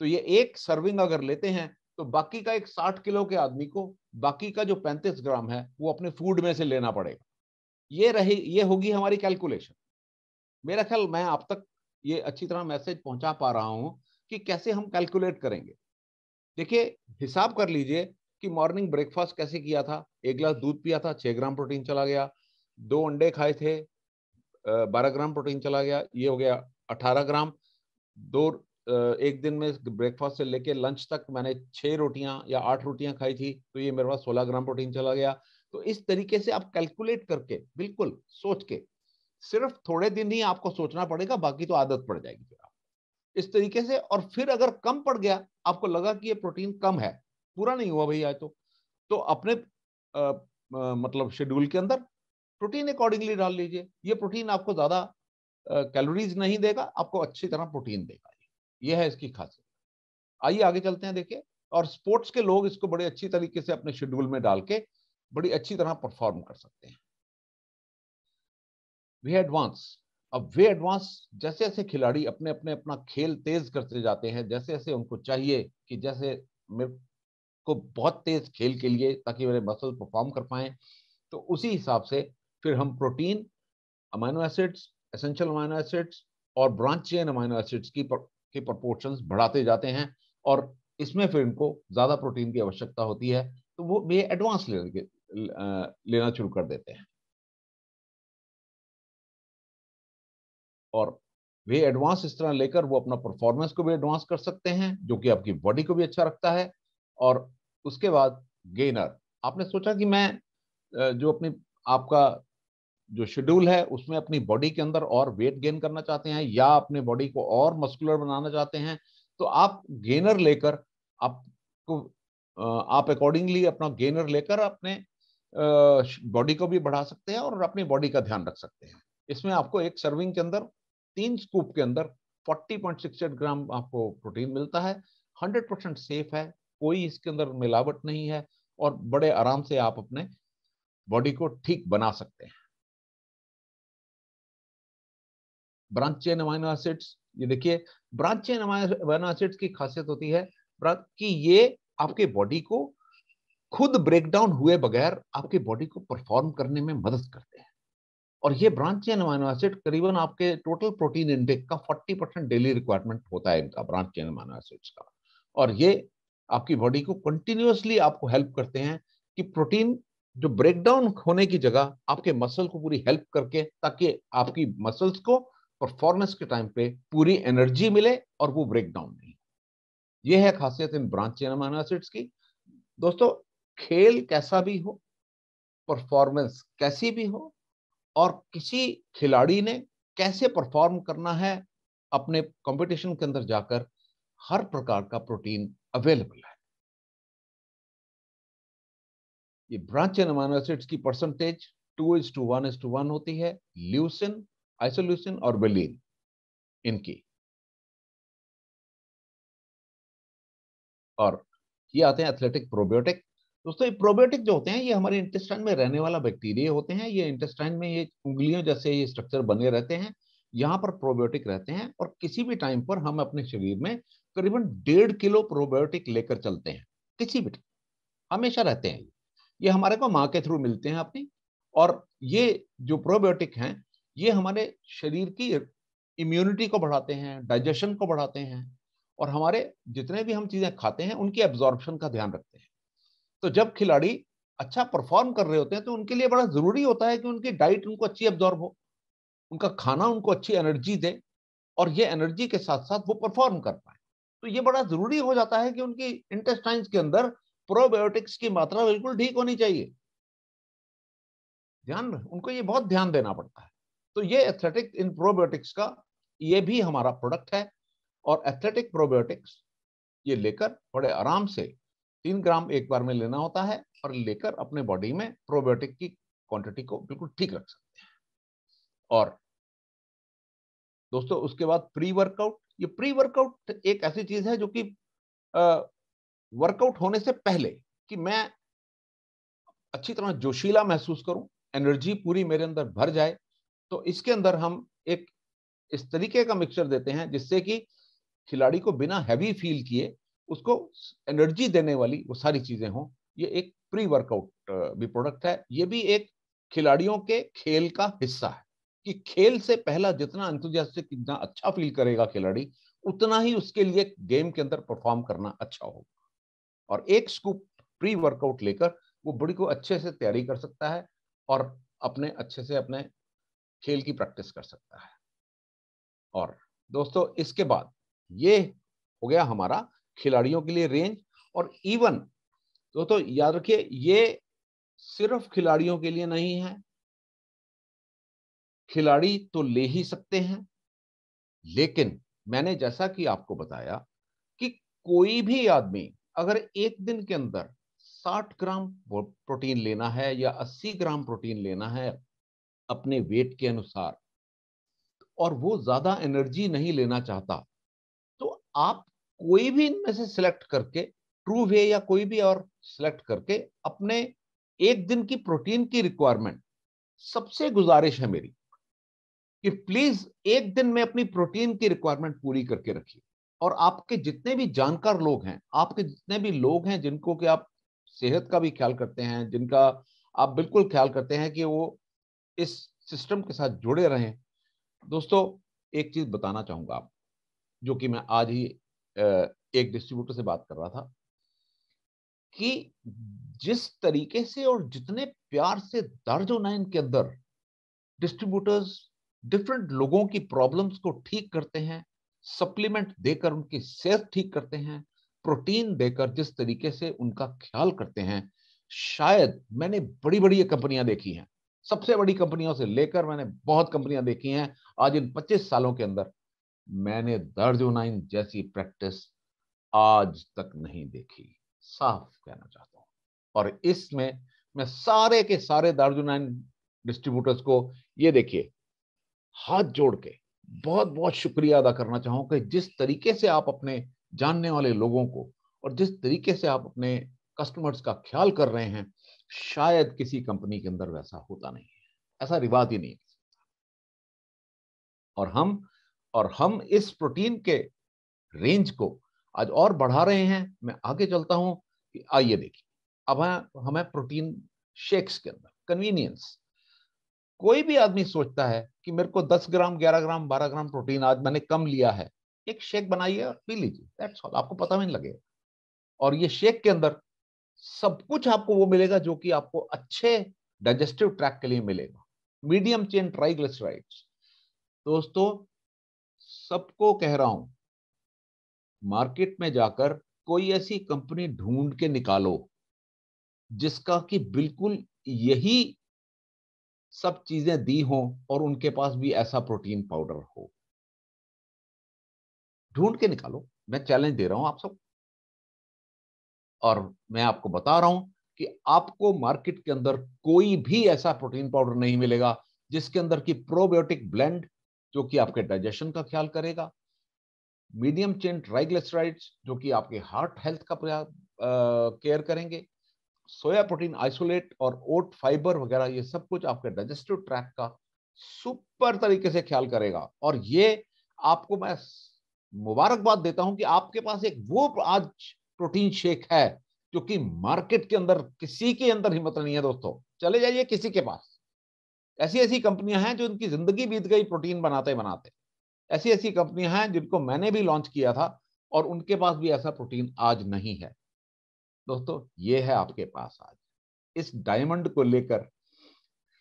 Speaker 1: तो ये एक सर्विंग अगर लेते हैं तो बाकी का एक 60 किलो के आदमी को बाकी का जो 35 ग्राम है वो अपने फूड में से लेना पड़ेगा। ये होगी हमारी कैलकुलेशन। मेरा ख्याल मैं आप तक ये अच्छी तरह मैसेज पहुंचा पा रहा हूं कि कैसे हम कैलकुलेट करेंगे। देखिए, हिसाब कर लीजिए कि मॉर्निंग ब्रेकफास्ट कैसे किया था, 1 गिलास दूध पिया था, 6 ग्राम प्रोटीन चला गया, 2 अंडे खाए थे, 12 ग्राम प्रोटीन चला गया, ये हो गया 18 ग्राम। एक दिन में ब्रेकफास्ट से लेके लंच तक मैंने 6 रोटियां या 8 रोटियां खाई थी, तो ये मेरे पास 16 ग्राम प्रोटीन चला गया। तो इस तरीके से आप कैलकुलेट करके, बिल्कुल सोच के, सिर्फ थोड़े दिन ही आपको सोचना पड़ेगा, बाकी तो आदत पड़ जाएगी फिर आप इस तरीके से। और फिर अगर कम पड़ गया, आपको लगा कि ये प्रोटीन कम है, पूरा नहीं हुआ भैया, तो अपने मतलब शेड्यूल के अंदर प्रोटीन अकॉर्डिंगली डाल लीजिए। ये प्रोटीन आपको ज्यादा कैलोरीज नहीं देगा, आपको अच्छी तरह प्रोटीन देगा। ये है इसकी खासियत। आइए आगे चलते हैं, देखिए। और स्पोर्ट्स के लोग इसको बड़े अच्छी तरीके से अपने शेड्यूल में डाल के बड़ी अच्छी तरह परफॉर्म कर सकते हैं। वे एडवांस, अब वे एडवांस जैसे जैसे खिलाड़ी अपने अपने अपना खेल तेज करते जाते हैं, जैसे जैसे उनको चाहिए कि जैसे मेरे को बहुत तेज खेल के लिए ताकि मेरे मसल परफॉर्म कर पाए, तो उसी हिसाब से फिर हम protein, amino acids, essential amino acids और ब्रांच चेन अमीनो एसिड्स की प्रोपोर्शंस बढ़ाते जाते हैं, और इसमें फिर इनको ज्यादा प्रोटीन की आवश्यकता होती है, तो वो वे एडवांस लेना शुरू कर देते हैं। और वे एडवांस इस तरह लेकर वो अपना परफॉर्मेंस को भी एडवांस कर सकते हैं, जो कि आपकी बॉडी को भी अच्छा रखता है। और उसके बाद गेनर, आपने सोचा कि मैं जो अपनी आपका जो शेड्यूल है उसमें अपनी बॉडी के अंदर और वेट गेन करना चाहते हैं या अपने बॉडी को और मस्कुलर बनाना चाहते हैं, तो आप गेनर लेकर आपको आप अकॉर्डिंगली अपना गेनर लेकर अपने बॉडी को भी बढ़ा सकते हैं और अपनी बॉडी का ध्यान रख सकते हैं। इसमें आपको एक सर्विंग के अंदर 3 स्कूप के अंदर 40.68 ग्राम आपको प्रोटीन मिलता है। 100% सेफ है, कोई इसके अंदर मिलावट नहीं है और बड़े आराम से आप अपने बॉडी को ठीक बना सकते हैं। ब्रांच चेन अमाइनो एसिड्स, ये देखिए ब्रांच चेन अमाइनो एसिड्स की खासियत होती है कि ये आपके बॉडी को खुद ब्रेकडाउन हुए बगैर आपकी बॉडी को परफॉर्म करने में मदद करते हैं। और ये ब्रांच चेन अमाइनो एसिड करीबन आपके टोटल प्रोटीन इंटेक का 40% डेली रिक्वायरमेंट होता है इनका, ब्रांच चेन अमाइनो एसिड्स का। और ये आपकी बॉडी को कंटिन्यूअसली आपको हेल्प करते हैं कि प्रोटीन जो ब्रेकडाउन होने की जगह आपके मसल को पूरी हेल्प करके, ताकि आपकी मसल्स को परफॉर्मेंस के टाइम पे पूरी एनर्जी मिले और वो ब्रेकडाउन नहीं। ये है खासियत इन ब्रांच चेन अमाइनो एसिड्स की। दोस्तों, खेल कैसा भी हो, परफॉर्मेंस कैसी भी हो, और किसी खिलाड़ी ने कैसे परफॉर्म करना है अपने कंपटीशन के अंदर जाकर, हर प्रकार का प्रोटीन अवेलेबल है। ये ब्रांच चेन अमाइनो एसिड्स की परसेंटेज 2:1:1 होती है, ल्यूसिन, आइसोल्यूसिन और वेलिन इनकी। और ये आते हैं एथलेटिक प्रोबायोटिक। दोस्तों, ये प्रोबायोटिक जो होते हैं ये हमारे इंटेस्टाइन में रहने वाला बैक्टीरिया होते हैं। ये इंटेस्टाइन में ये उंगलियों जैसे ये स्ट्रक्चर बने रहते हैं, यहाँ पर प्रोबायोटिक रहते हैं। और किसी भी टाइम पर हम अपने शरीर में करीबन 1.5 किलो प्रोबायोटिक लेकर चलते हैं, किसी भी हमेशा रहते हैं। ये हमारे को माँ के थ्रू मिलते हैं अपनी। और ये जो प्रोबायोटिक हैं ये हमारे शरीर की इम्यूनिटी को बढ़ाते हैं, डाइजेशन को बढ़ाते हैं, और हमारे जितने भी हम चीजें खाते हैं उनकी एब्जॉर्प्शन का ध्यान रखते हैं। तो जब खिलाड़ी अच्छा परफॉर्म कर रहे होते हैं तो उनके लिए बड़ा जरूरी होता है कि उनकी डाइट उनको अच्छी एब्जॉर्ब हो, उनका खाना उनको अच्छी एनर्जी दे, और ये एनर्जी के साथ साथ वो परफॉर्म कर पाए। तो ये बड़ा जरूरी हो जाता है कि उनकी इंटेस्टाइन्स के अंदर प्रोबायोटिक्स की मात्रा बिल्कुल ठीक होनी चाहिए। ध्यान, उनको ये बहुत ध्यान देना पड़ता है। तो ये एथलेटिक इन प्रोबायोटिक्स का ये भी हमारा प्रोडक्ट है। और एथलेटिक प्रोबायोटिक्स ये लेकर बड़े आराम से 3 ग्राम एक बार में लेना होता है, और लेकर अपने बॉडी में प्रोबायोटिक की क्वांटिटी को बिल्कुल ठीक रख सकते हैं। और दोस्तों, उसके बाद प्री वर्कआउट। ये प्री वर्कआउट एक ऐसी चीज है जो कि वर्कआउट होने से पहले, कि मैं अच्छी तरह जोशीला महसूस करूं, एनर्जी पूरी मेरे अंदर भर जाए, तो इसके अंदर हम एक इस तरीके का मिक्सचर देते हैं जिससे कि खिलाड़ी को बिना हैवी फील किए उसको एनर्जी देने वाली वो सारी चीजें हों। ये एक प्री वर्कआउट भी प्रोडक्ट है। ये भी एक खिलाड़ियों के खेल का हिस्सा है कि खेल से पहला जितना एंथुसियास्टिक, जितना अच्छा फील करेगा खिलाड़ी, उतना ही उसके लिए गेम के अंदर परफॉर्म करना अच्छा होगा। और एक स्कूप प्री वर्कआउट लेकर वो बॉडी को अच्छे से तैयारी कर सकता है और अपने अच्छे से अपने खेल की प्रैक्टिस कर सकता है। और दोस्तों, इसके बाद ये हो गया हमारा खिलाड़ियों के लिए रेंज। और इवन दोस्तों याद रखिए, ये सिर्फ खिलाड़ियों के लिए नहीं है। खिलाड़ी तो ले ही सकते हैं, लेकिन मैंने जैसा कि आपको बताया कि कोई भी आदमी अगर एक दिन के अंदर 60 ग्राम प्रोटीन लेना है या 80 ग्राम प्रोटीन लेना है अपने वेट के अनुसार, और वो ज्यादा एनर्जी नहीं लेना चाहता, तो आप कोई भी इनमें से सिलेक्ट करके, ट्रू वे या कोई भी और सिलेक्ट करके अपने एक दिन की प्रोटीन की रिक्वायरमेंट, सबसे गुजारिश है मेरी कि प्लीज एक दिन में अपनी प्रोटीन की रिक्वायरमेंट पूरी करके रखिए। और आपके जितने भी जानकार लोग हैं, आपके जितने भी लोग हैं जिनको कि आप सेहत का भी ख्याल करते हैं, जिनका आप बिल्कुल ख्याल करते हैं कि वो इस सिस्टम के साथ जुड़े रहें, दोस्तों एक चीज बताना चाहूंगा आप, जो कि मैं आज ही एक डिस्ट्रीब्यूटर से बात कर रहा था, कि जिस तरीके से और जितने प्यार से दार्जो9 के अंदर डिस्ट्रीब्यूटर्स डिफरेंट लोगों की प्रॉब्लम्स को ठीक करते हैं, सप्लीमेंट देकर उनकी सेहत ठीक करते हैं, प्रोटीन देकर जिस तरीके से उनका ख्याल करते हैं, शायद मैंने बड़ी बड़ी कंपनियां देखी हैं, सबसे बड़ी कंपनियों से लेकर मैंने बहुत कंपनियां देखी हैं आज इन 25 सालों के अंदर, मैंने दार्जो9 जैसी प्रैक्टिस आज तक नहीं देखी, साफ कहना चाहता हूं। और इसमें मैं सारे के सारे दार्जो9 डिस्ट्रीब्यूटर्स को, ये देखिए, हाथ जोड़ के बहुत बहुत शुक्रिया अदा करना चाहूंगा कि जिस तरीके से आप अपने जानने वाले लोगों को और जिस तरीके से आप अपने कस्टमर्स का ख्याल कर रहे हैं, शायद किसी कंपनी के अंदर वैसा होता नहीं है, ऐसा रिवाज ही नहीं है। और हम इस प्रोटीन के रेंज को आज और बढ़ा रहे हैं। मैं आगे चलता हूं कि आइए देखिए, अब हमें प्रोटीन शेक्स के अंदर कन्वीनियंस। कोई भी आदमी सोचता है कि मेरे को 10 ग्राम, 11 ग्राम, 12 ग्राम प्रोटीन आज मैंने कम लिया है, एक शेक बनाइए और पी लीजिए, दैट्स ऑल, आपको पता भी नहीं लगेगा। और ये शेक के अंदर सब कुछ आपको वो मिलेगा जो कि आपको अच्छे डाइजेस्टिव ट्रैक के लिए मिलेगा। Medium chain triglycerides. दोस्तों, सबको कह रहा हूं, मार्केट में जाकर कोई ऐसी कंपनी ढूंढ के निकालो जिसका कि बिल्कुल यही सब चीजें दी हों और उनके पास भी ऐसा प्रोटीन पाउडर हो। ढूंढ के निकालो, मैं चैलेंज दे रहा हूं आप सब। और मैं आपको बता रहा हूं कि आपको मार्केट के अंदर कोई भी ऐसा प्रोटीन पाउडर नहीं मिलेगा जिसके अंदर की प्रोबायोटिक ब्लेंड जो कि आपके डाइजेशन का ख्याल करेगा, मीडियम चेन ट्राइग्लिसराइड्स जो कि आपके हार्ट हेल्थ का केयर करेंगे, सोया प्रोटीन आइसोलेट और ओट फाइबर वगैरह, ये सब कुछ आपके डाइजेस्टिव ट्रैक का सुपर तरीके से ख्याल करेगा। और ये आपको मैं मुबारकबाद देता हूं कि आपके पास एक वो आज प्रोटीन शेक है जो कि मार्केट के अंदर किसी के अंदर हिम्मत नहीं है। दोस्तों, चले जाइए किसी के पास, ऐसी ऐसी कंपनियां हैं जो उनकी जिंदगी बीत गई प्रोटीन बनाते बनाते। ऐसी ऐसी कंपनियां हैं जिनको मैंने भी लॉन्च किया था और उनके पास भी ऐसा प्रोटीन आज नहीं है। दोस्तों, ये है आपके पास आज। इस डायमंड को लेकर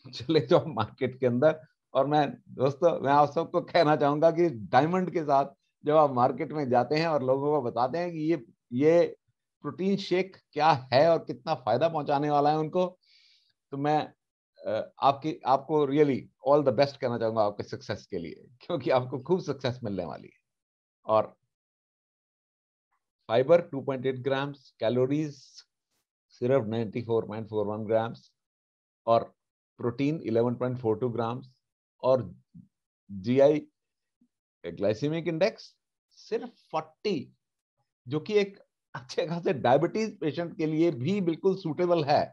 Speaker 1: चले जाओ मार्केट के अंदर। और मैं, दोस्तों, मैं आप सबको कहना चाहूंगा कि डायमंड के साथ जब आप मार्केट में जाते हैं और लोगों को बताते हैं कि ये प्रोटीन शेक क्या है और कितना फायदा पहुंचाने वाला है उनको, तो मैं आपको रियली ऑल द बेस्ट कहना चाहूंगा आपके सक्सेस के लिए, क्योंकि आपको खूब सक्सेस मिलने वाली है। और फाइबर 2.8 ग्राम्स, कैलोरीज सिर्फ 94.41 ग्राम्स, और प्रोटीन 11.42 ग्राम्स, और जीआई ग्लाइसेमिक इंडेक्स सिर्फ 40, जो कि एक अच्छे खासे डायबिटीज पेशेंट के लिए भी बिल्कुल सूटेबल है।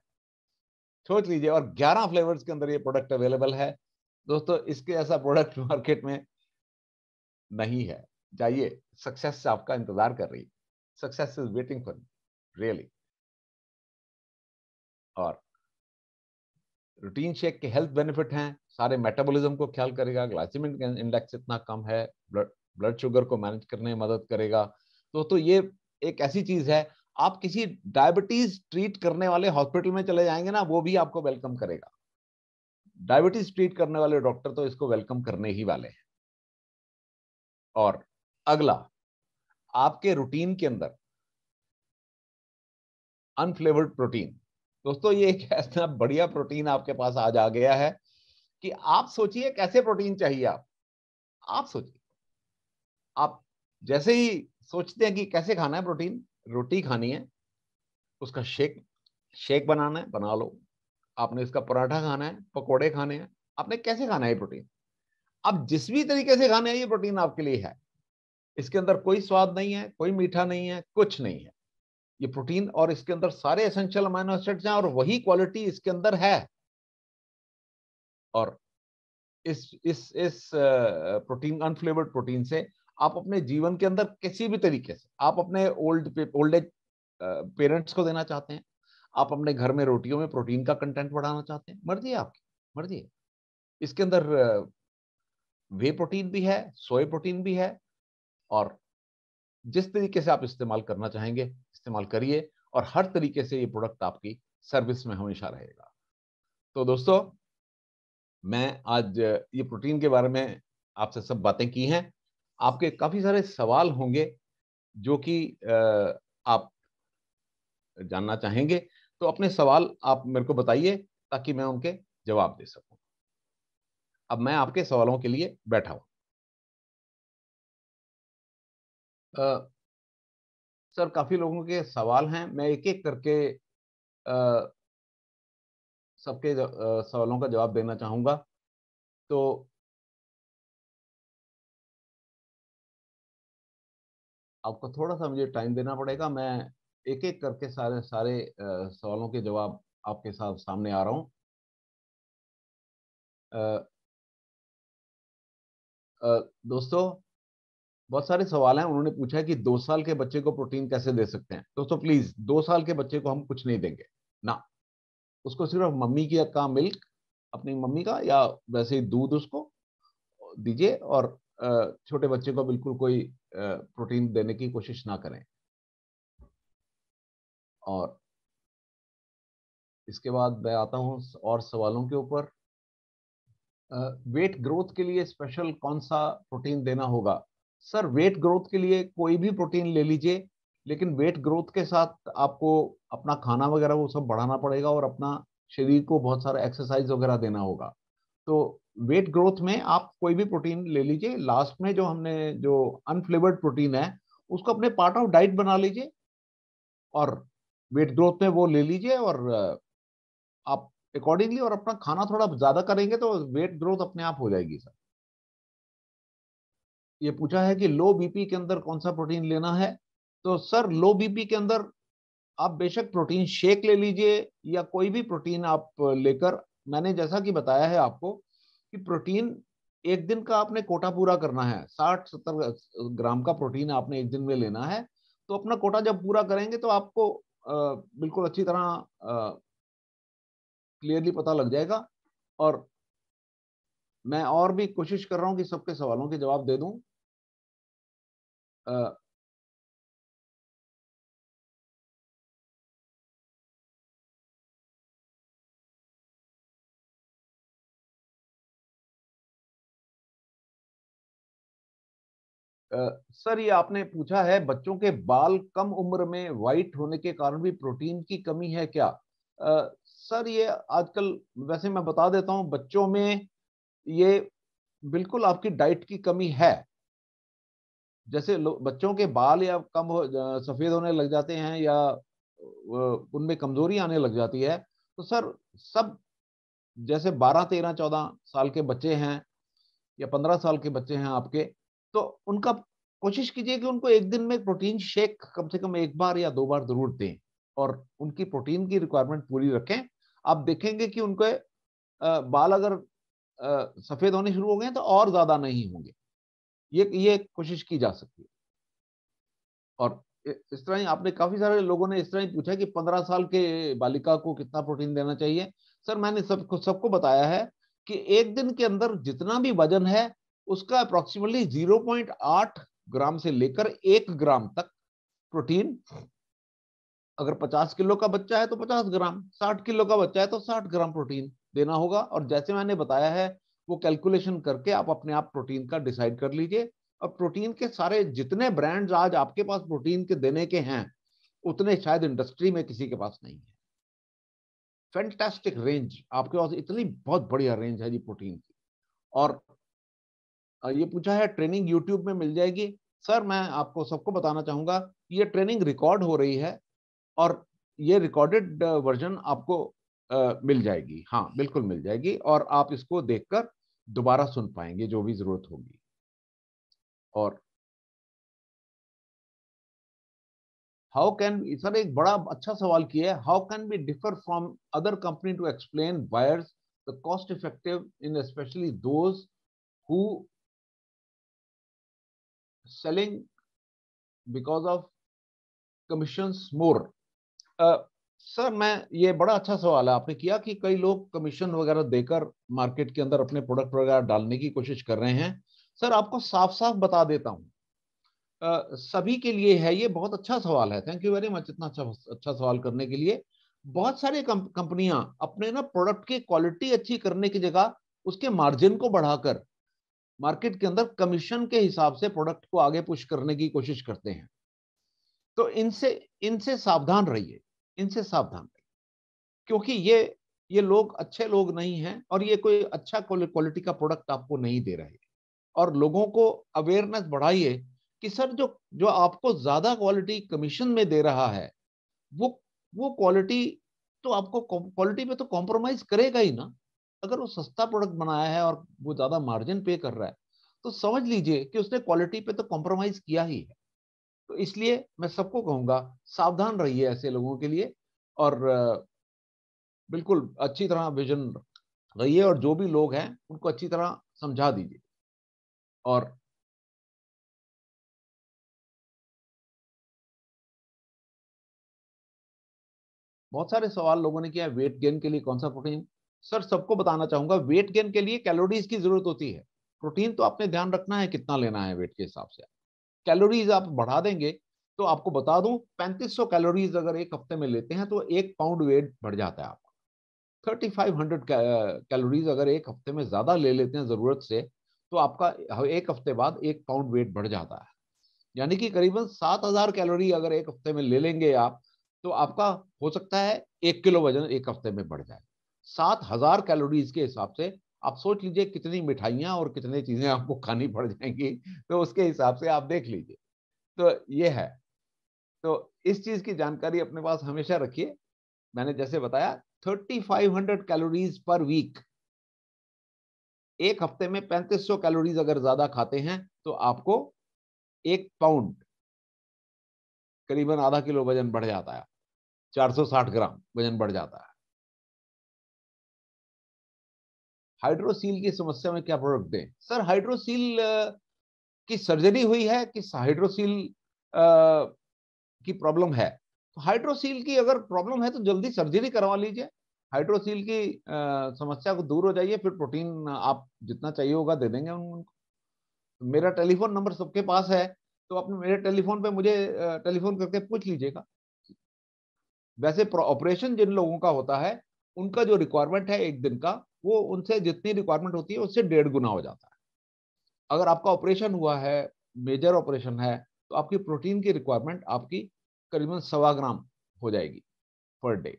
Speaker 1: सोच लीजिए, और 11 फ्लेवर्स के अंदर ये प्रोडक्ट अवेलेबल है। दोस्तों, इसके ऐसा प्रोडक्ट मार्केट में नहीं है। जाइए, सक्सेस आपका इंतजार कर रही है, success is waiting for really. और रूटीन शेक के हेल्थ बेनिफिट हैं, सारे मेटाबॉलिज्म को ख्याल करेगा, ग्लाइसेमिक इंडेक्स इतना कम है, ब्लड शुगर को मैनेज करने में मदद करेगा। तो ये एक ऐसी चीज है, आप किसी डायबिटीज ट्रीट करने वाले हॉस्पिटल में चले जाएंगे ना, वो भी आपको वेलकम करेगा। डायबिटीज ट्रीट करने वाले डॉक्टर तो इसको वेलकम करने ही वाले हैं। और अगला, आपके रूटीन के अंदर अनफ्लेवर्ड प्रोटीन। दोस्तों, ये एक ऐसा बढ़िया प्रोटीन आपके पास आज आ गया है कि आप सोचिए कैसे प्रोटीन चाहिए। आप सोचिए, आप जैसे ही सोचते हैं कि कैसे खाना है प्रोटीन, रोटी खानी है, उसका शेक शेक बनाना है, बना लो। आपने इसका पराठा खाना है, पकोड़े खाने हैं, आपने कैसे खाना है प्रोटीन, अब जिस भी तरीके से खाना है ये प्रोटीन आपके लिए है। इसके अंदर कोई स्वाद नहीं है, कोई मीठा नहीं है, कुछ नहीं है। ये प्रोटीन, और इसके अंदर सारे एसेंशियल अमीनो एसिड्स हैं और वही क्वालिटी इसके अंदर है। और इस प्रोटीन, अनफ्लेवर्ड प्रोटीन से आप अपने जीवन के अंदर किसी भी तरीके से, आप अपने ओल्ड एज पेरेंट्स को देना चाहते हैं, आप अपने घर में रोटियों में प्रोटीन का कंटेंट बढ़ाना चाहते हैं, मर्जी है आपकी, मर्जी है। इसके अंदर वे प्रोटीन भी है, सोय प्रोटीन भी है, और जिस तरीके से आप इस्तेमाल करना चाहेंगे इस्तेमाल करिए, और हर तरीके से ये प्रोडक्ट आपकी सर्विस में हमेशा रहेगा। तो दोस्तों, मैं आज ये प्रोटीन के बारे में आपसे सब बातें की हैं। आपके काफी सारे सवाल होंगे जो कि आप जानना चाहेंगे, तो अपने सवाल आप मेरे को बताइए ताकि मैं उनके जवाब दे सकूं। अब मैं आपके सवालों के लिए बैठा हूं। सर, काफी लोगों के सवाल हैं, मैं एक एक करके सबके सवालों का जवाब देना चाहूंगा। तो आपको थोड़ा सा मुझे टाइम देना पड़ेगा, मैं एक एक करके सारे सारे सवालों के जवाब आपके साथ सामने आ रहा हूँ। दोस्तों, बहुत सारे सवाल हैं। उन्होंने पूछा है कि 2 साल के बच्चे को प्रोटीन कैसे दे सकते हैं। दोस्तों प्लीज, 2 साल के बच्चे को हम कुछ नहीं देंगे ना। उसको सिर्फ मम्मी की का मिल्क, अपनी मम्मी का या वैसे ही दूध उसको दीजिए, और छोटे बच्चे को बिल्कुल कोई प्रोटीन देने की कोशिश ना करें। और इसके बाद मैं आता हूँ और सवालों के ऊपर। वेट ग्रोथ के लिए स्पेशल कौन सा प्रोटीन देना होगा? सर, वेट ग्रोथ के लिए कोई भी प्रोटीन ले लीजिए, लेकिन वेट ग्रोथ के साथ आपको अपना खाना वगैरह वो सब बढ़ाना पड़ेगा, और अपना शरीर को बहुत सारा एक्सरसाइज वगैरह देना होगा। तो वेट ग्रोथ में आप कोई भी प्रोटीन ले लीजिए। लास्ट में जो हमने जो अनफ्लेवर्ड प्रोटीन है उसको अपने पार्ट ऑफ डाइट बना लीजिए, और वेट ग्रोथ में वो ले लीजिए, और आप अकॉर्डिंगली और अपना खाना थोड़ा ज्यादा करेंगे तो वेट ग्रोथ अपने आप हो जाएगी सर। ये पूछा है कि लो बीपी के अंदर कौन सा प्रोटीन लेना है। तो सर, लो बीपी के अंदर आप बेशक प्रोटीन शेक ले लीजिए, या कोई भी प्रोटीन आप लेकर, मैंने जैसा कि बताया है आपको कि प्रोटीन एक दिन का आपने कोटा पूरा करना है। 60-70 ग्राम का प्रोटीन आपने एक दिन में लेना है। तो अपना कोटा जब पूरा करेंगे तो आपको बिल्कुल अच्छी तरह क्लियरली पता लग जाएगा। और मैं और भी कोशिश कर रहा हूं कि सबके सवालों के जवाब दे दूं। अ, सर, ये आपने पूछा है बच्चों के बाल कम उम्र में वाइट होने के कारण भी प्रोटीन की कमी है क्या? सर, ये आजकल, वैसे मैं बता देता हूँ, बच्चों में ये बिल्कुल आपकी डाइट की कमी है। जैसे बच्चों के बाल या सफेद होने लग जाते हैं, या उनमें कमजोरी आने लग जाती है, तो सर सब, जैसे 12, 13, 14 साल के बच्चे हैं या 15 साल के बच्चे हैं आपके, तो उनका कोशिश कीजिए कि उनको एक दिन में प्रोटीन शेक कम से कम एक बार या 2 बार जरूर दें, और उनकी प्रोटीन की रिक्वायरमेंट पूरी रखें। आप देखेंगे कि उनके बाल अगर सफेद होने शुरू हो गए तो और ज्यादा नहीं होंगे। ये कोशिश की जा सकती है। और इस तरह ही आपने, काफी सारे लोगों ने इस तरह ही पूछा कि 15 साल के बालिका को कितना प्रोटीन देना चाहिए। सर, मैंने सबको बताया है कि एक दिन के अंदर जितना भी वजन है उसका अप्रोक्सीमेटली 0.8 ग्राम से लेकर 1 ग्राम तक प्रोटीन। अगर 50 किलो का बच्चा है तो 50 ग्राम, 60 किलो का बच्चा है तो 60 ग्राम प्रोटीन देना होगा। और जैसे मैंने बताया है वो कैलकुलेशन करके आप अपने आप प्रोटीन का डिसाइड कर लीजिए। और प्रोटीन के सारे जितने ब्रांड्स आज आपके पास प्रोटीन के देने के हैं, उतने शायद इंडस्ट्री में किसी के पास नहीं है। फैंटास्टिक रेंज आपके पास, इतनी बहुत बढ़िया रेंज है जी प्रोटीन की। और ये पूछा है ट्रेनिंग यूट्यूब में मिल जाएगी। सर, मैं आपको सबको बताना चाहूंगा, ये ट्रेनिंग रिकॉर्ड हो रही है, और ये रिकॉर्डेड वर्जन आपको मिल जाएगी। हाँ, बिल्कुल मिल जाएगी, और आप इसको देखकर दोबारा सुन पाएंगे जो भी जरूरत होगी। और हाउ कैन, सर एक बड़ा अच्छा सवाल किया है, how can be differ from other company to explain buyers the cost effective in specially those who selling because of commissions more. Sir, मैं, ये बड़ा अच्छा सवाल है आपने किया कि कई लोग कमीशन वगैरह देकर मार्केट के अंदर अपने प्रोडक्ट वगैरह डालने की कोशिश कर रहे हैं। सर, आपको साफ साफ बता देता हूं, सभी के लिए है। ये बहुत अच्छा सवाल है, थैंक यू वेरी मच इतना अच्छा अच्छा सवाल करने के लिए। बहुत सारी कंपनियां अपने ना प्रोडक्ट की क्वालिटी अच्छी करने की जगह उसके मार्जिन को बढ़ाकर मार्केट के अंदर कमीशन के हिसाब से प्रोडक्ट को आगे पुश करने की कोशिश करते हैं। तो इनसे इनसे सावधान रहिए, इनसे सावधान रहिए, क्योंकि ये लोग अच्छे लोग नहीं हैं, और ये कोई अच्छा क्वालिटी का प्रोडक्ट आपको नहीं दे रहे। और लोगों को अवेयरनेस बढ़ाइए कि सर, जो जो आपको ज्यादा क्वालिटी कमीशन में दे रहा है, वो वो क्वालिटी तो आपको क्वालिटी पे तो कॉम्प्रोमाइज करेगा ही ना। अगर वो सस्ता प्रोडक्ट बनाया है और वो ज्यादा मार्जिन पे कर रहा है, तो समझ लीजिए कि उसने क्वालिटी पे तो कॉम्प्रोमाइज किया ही है। तो इसलिए मैं सबको कहूंगा सावधान रहिए ऐसे लोगों के लिए, और बिल्कुल अच्छी तरह विजन रहिए, और जो भी लोग हैं उनको अच्छी तरह समझा दीजिए। और बहुत सारे सवाल लोगों ने किया, वेट गेन के लिए कौन सा प्रोटीन। सर सबको बताना चाहूंगा, वेट गेन के लिए कैलोरीज की जरूरत होती है। प्रोटीन तो आपने ध्यान रखना है कितना लेना है वेट के हिसाब से। कैलोरीज आप बढ़ा देंगे, तो आपको बता दूं 3500 कैलोरीज अगर एक हफ्ते में लेते हैं तो 1 पाउंड वेट बढ़ जाता है आपका। 3500 कैलोरीज अगर एक हफ्ते में ज्यादा ले लेते हैं जरूरत से, तो आपका एक हफ्ते बाद 1 पाउंड वेट बढ़ जाता है। यानी कि करीबन 7000 कैलोरी अगर एक हफ्ते में ले लेंगे आप, तो आपका हो सकता है 1 किलो वजन एक हफ्ते में बढ़ जाए। 7000 कैलोरीज के हिसाब से आप सोच लीजिए कितनी मिठाइयां और कितनी चीजें आपको खानी पड़ जाएंगी, तो उसके हिसाब से आप देख लीजिए। तो ये है। तो इस चीज की जानकारी अपने पास हमेशा रखिए। मैंने जैसे बताया 3500 कैलोरीज पर वीक, एक हफ्ते में 3500 कैलोरीज अगर ज्यादा खाते हैं तो आपको 1 पाउंड, करीबन आधा किलो वजन बढ़ जाता है, 460 ग्राम वजन बढ़ जाता है। हाइड्रोसील की समस्या में क्या प्रोडक्ट दें। सर हाइड्रोसील की सर्जरी हुई है कि हाइड्रोसील की प्रॉब्लम है। तो हाइड्रोसील की अगर प्रॉब्लम है तो जल्दी सर्जरी करवा लीजिए। हाइड्रोसील की समस्या को दूर हो जाइए, फिर प्रोटीन आप जितना चाहिए होगा दे देंगे उनको। मेरा टेलीफोन नंबर सबके पास है, तो अपने मेरे टेलीफोन पे मुझे टेलीफोन करके पूछ लीजिएगा। वैसे ऑपरेशन जिन लोगों का होता है उनका जो रिक्वायरमेंट है एक दिन का, वो उनसे जितनी रिक्वायरमेंट होती है उससे 1.5 गुना हो जाता है। अगर आपका ऑपरेशन हुआ है, मेजर ऑपरेशन है, तो आपकी प्रोटीन की रिक्वायरमेंट आपकी करीबन 1.25 ग्राम हो जाएगी पर day.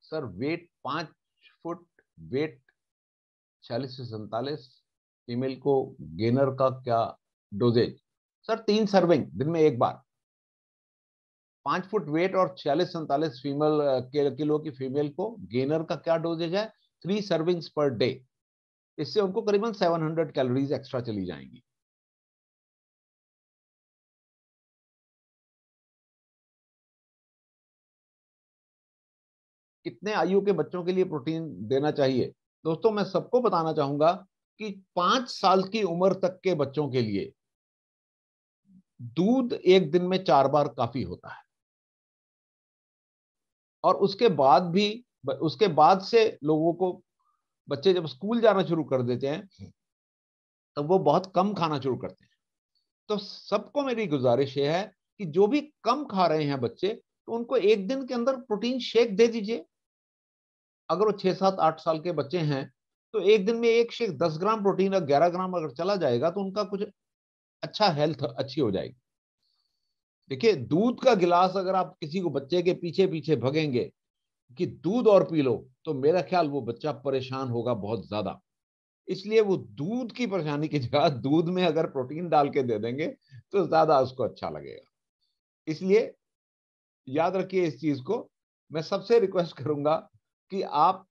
Speaker 1: Sir weight 5 foot, weight 46 से 47, फीमेल को गेनर का क्या डोजेज। सर 3 सर्विंग दिन में एक बार। 5 फुट वेट और 46 से 47 फीमेल किलो की फीमेल को गेनर का क्या डोजेज है, 3 सर्विंग्स पर डे। इससे उनको करीबन 700 कैलोरीज एक्स्ट्रा चली जाएंगी। कितने आयु के बच्चों के लिए प्रोटीन देना चाहिए। दोस्तों मैं सबको बताना चाहूंगा कि 5 साल की उम्र तक के बच्चों के लिए दूध एक दिन में 4 बार काफी होता है। और उसके बाद से लोगों को, बच्चे जब स्कूल जाना शुरू कर देते हैं तब वो बहुत कम खाना शुरू करते हैं। तो सबको मेरी गुजारिश ये है कि जो भी कम खा रहे हैं बच्चे, तो उनको एक दिन के अंदर प्रोटीन शेक दे दीजिए। अगर वो 6 7 8 साल के बच्चे हैं, तो एक दिन में एक शेक 10 ग्राम प्रोटीन और 11 ग्राम अगर चला जाएगा तो उनका कुछ अच्छा, हेल्थ अच्छी हो जाएगी। देखिए दूध का गिलास अगर आप किसी को बच्चे के पीछे पीछे भगेंगे कि दूध और पी लो, तो मेरा ख्याल वो बच्चा परेशान होगा बहुत ज्यादा। इसलिए वो दूध की परेशानी की जगह दूध में अगर प्रोटीन डाल के दे देंगे तो ज्यादा उसको अच्छा लगेगा। इसलिए याद रखिए इस चीज को। मैं सबसे रिक्वेस्ट करूंगा कि आप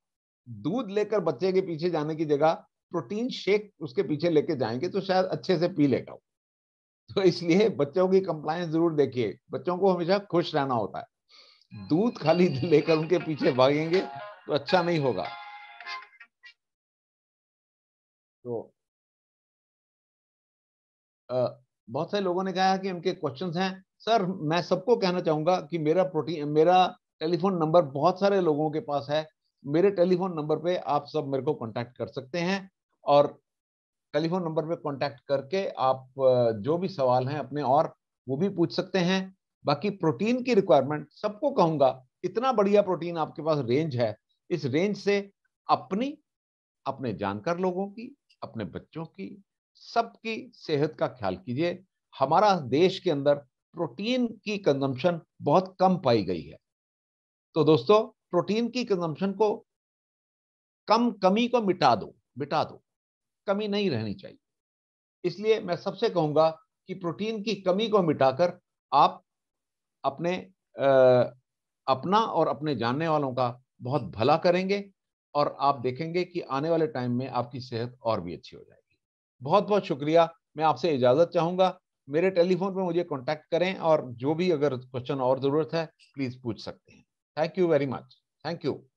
Speaker 1: दूध लेकर बच्चे के पीछे जाने की जगह प्रोटीन शेक उसके पीछे लेके जाएंगे तो शायद अच्छे से पी लेगा। तो इसलिए बच्चों की कंप्लायंस जरूर देखिए, बच्चों को हमेशा खुश रहना होता है। दूध खाली लेकर उनके पीछे भागेंगे तो अच्छा नहीं होगा। तो बहुत सारे लोगों ने कहा कि उनके क्वेश्चंस हैं। सर मैं सबको कहना चाहूंगा कि मेरा टेलीफोन नंबर बहुत सारे लोगों के पास है। मेरे टेलीफोन नंबर पे आप सब मेरे को कांटेक्ट कर सकते हैं, और टेलीफोन नंबर पे कांटेक्ट करके आप जो भी सवाल हैं अपने और वो भी पूछ सकते हैं। बाकी प्रोटीन की रिक्वायरमेंट सबको कहूंगा, इतना बढ़िया प्रोटीन आपके पास रेंज है। इस रेंज से अपनी, अपने जानकार लोगों की, अपने बच्चों की, सबकी सेहत का ख्याल कीजिए। हमारा देश के अंदर प्रोटीन की कंजम्पशन बहुत कम पाई गई है। तो दोस्तों प्रोटीन की कंजम्पशन को कमी को मिटा दो, कमी नहीं रहनी चाहिए। इसलिए मैं सबसे कहूंगा कि प्रोटीन की कमी को मिटाकर आप अपने अपना और अपने जानने वालों का बहुत भला करेंगे और आप देखेंगे कि आने वाले टाइम में आपकी सेहत और भी अच्छी हो जाएगी। बहुत बहुत शुक्रिया। मैं आपसे इजाजत चाहूंगा। मेरे टेलीफोन पे मुझे कांटेक्ट करें और जो भी अगर क्वेश्चन और जरूरत है प्लीज पूछ सकते हैं। Thank you very much. Thank you.